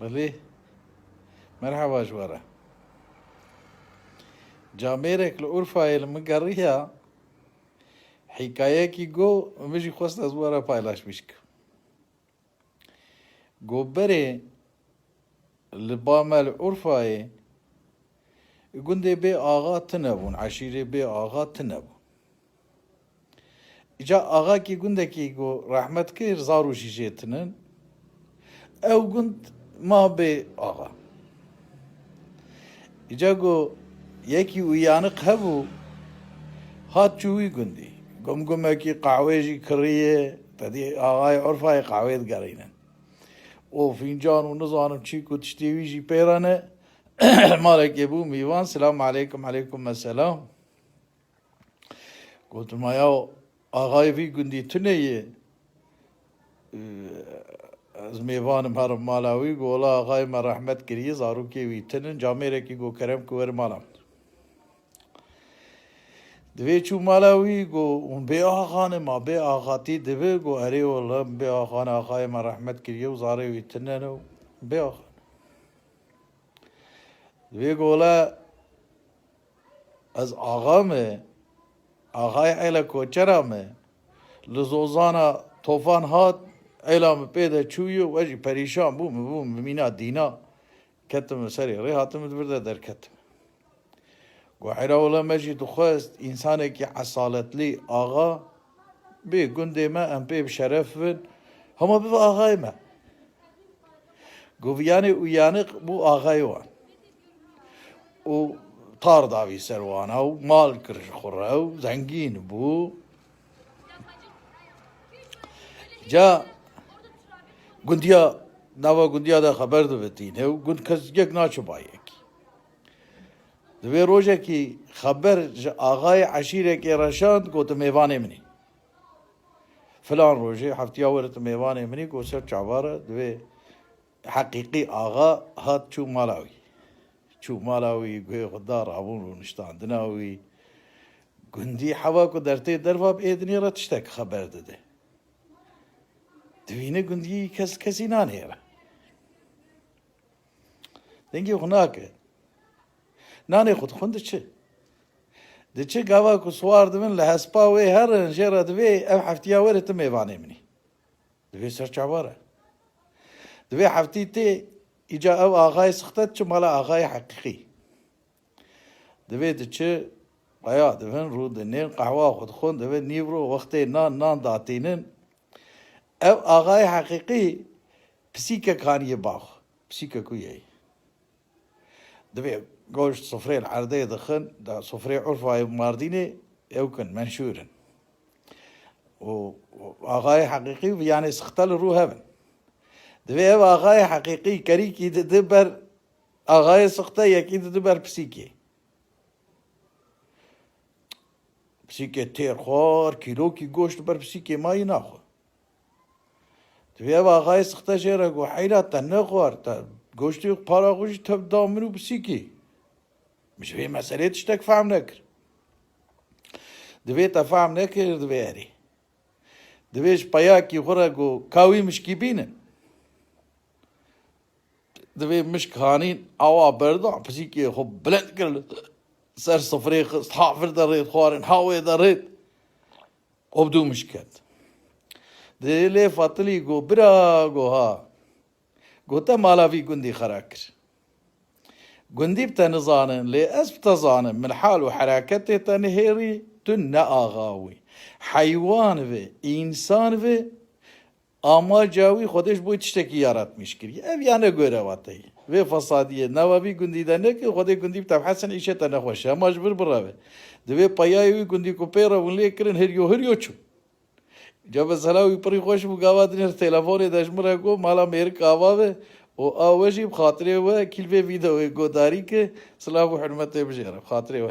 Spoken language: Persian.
بله مرحبا جواره جاميرك الأورفا المقرية حكاية كي جو مجي خواست أزوارا بايلاش بيشك جو بري لباما الأورفا يقول دي بي آغا تنبون عشيري بي آغا تنبون إجا آغا كي قندكي جو رحمت كير زارو شيشيتنن أو قند ما بي آغا إجا جو يكي ويانق هبو هات شوي قندي قمقمكي قعويجي كريه تدي آغاي عرفاي قعويد قرينن وفنجان ونظام تشيكو تشتيويجي بيرانه مالك يبو ميوان السلام عليكم عليكم السلام قلت ما ياو آغاي في قندي تنيه از میوانم هرم مالاوی گولا آقای ما رحمت کریه زارو که ویتنن جامعه کی گو کرم کوور مالام دوی چو مالاوی گو اون به آقانه ما به آقاتی دوی گو اری والله به آقانه آقای ما رحمت کریه و زاره ویتنن و به آقان دوی گولا از آقامه آقای ایلا کوچرامه لزوزانا توفان هات اعلام پیدا چویو وجی پریشان بوم مینا دینا کتم سری ری هاتم برده در کتم گوحیرا ولا مجی دخواست انسانی که اصالت لی آغا بی گنده ما ام بی بشرف ون هما بی آغای ما گویانی ویانق بو آغای وان و تار داوی سروان او مال کرش خوره او زنگین بو جا گندیا نوا گندیا دا خبر دو بتینه و گند کس یک ناچو بایک دوی روزه کی خبر آقای عشیره که رشاند گوت میوانه منی فلان روزه هفته آورت میوانه منی گو سر چواره دوی حقیقی آقا هات چو مالاوی گوی خدار عبون رو نشتان دناوی گندی حوا کو درته درفاب ایدنی را تشتک خبر داده دوینه گندی کسی نانیره دنگی خناکه نانی خود خونده چه ده چه گاوا کو سوار دوین لحسپا وی هر انجیره دوی او هفتیا ورت میوانه منی دوی سر چواره دوی هفتی تی ایجا او آغای سختت چه مالا آغای حقیقی دوی ده چه بایا دوین رو دنین قهوه خود خون دوی نیورو وقتی نان داتینن او آغای حقیقی پسیکه کانی باخ پسیکه کویی دوی گوشت سفره العرضه دخن دا سفره عرفای ماردینه او کن منشورن و آغای حقیقی یعنی سختل رو هبن دوی او آغای حقیقی کری کی ده بر آغای سخته یکی ده بر پسیکه تیر خوار کیلو کی گوشت بر پسیکه مایی ناخور دوی او آغای سخته شیره گو حیلت تا نخوار تا گوشتی پارا خوشی تب دامنو پسیکه مش في مسألة تشتك فهم نكر دوي تفهم نكر دوي اري دويش باياكي خورا كاوي مش كيبينن دوي مش كهانين اوا بردا بسيكي خب بلند كرل سر صفريخ حافر دريد خوارن هاوي دريد وبدو مشكات دوي لي فاطلي برا ها تا مالاوي قندي خراكر قندي بتنظانن لأس بتظانن من حال وحركته تنهيري تن آغاوي حيوان و إنسان و آما جاوي خودش بوي تشتكي يارات مشكري اف يعني قويرة واتي و فصادية نوابي قندي دانك خودي قندي بتبحسن عيشة تنخوشها مجبر براوي دوي پاياوي قندي کو پيرا ونلي كرن هريو چو جب سلاوي پري خوش بقاوات نر تلفوني دشمره کو مالا مير قاواوه و آوشی بخاطره و کلبه ویدئوی گوداری که صلاح و حرمت بجیره بخاطره و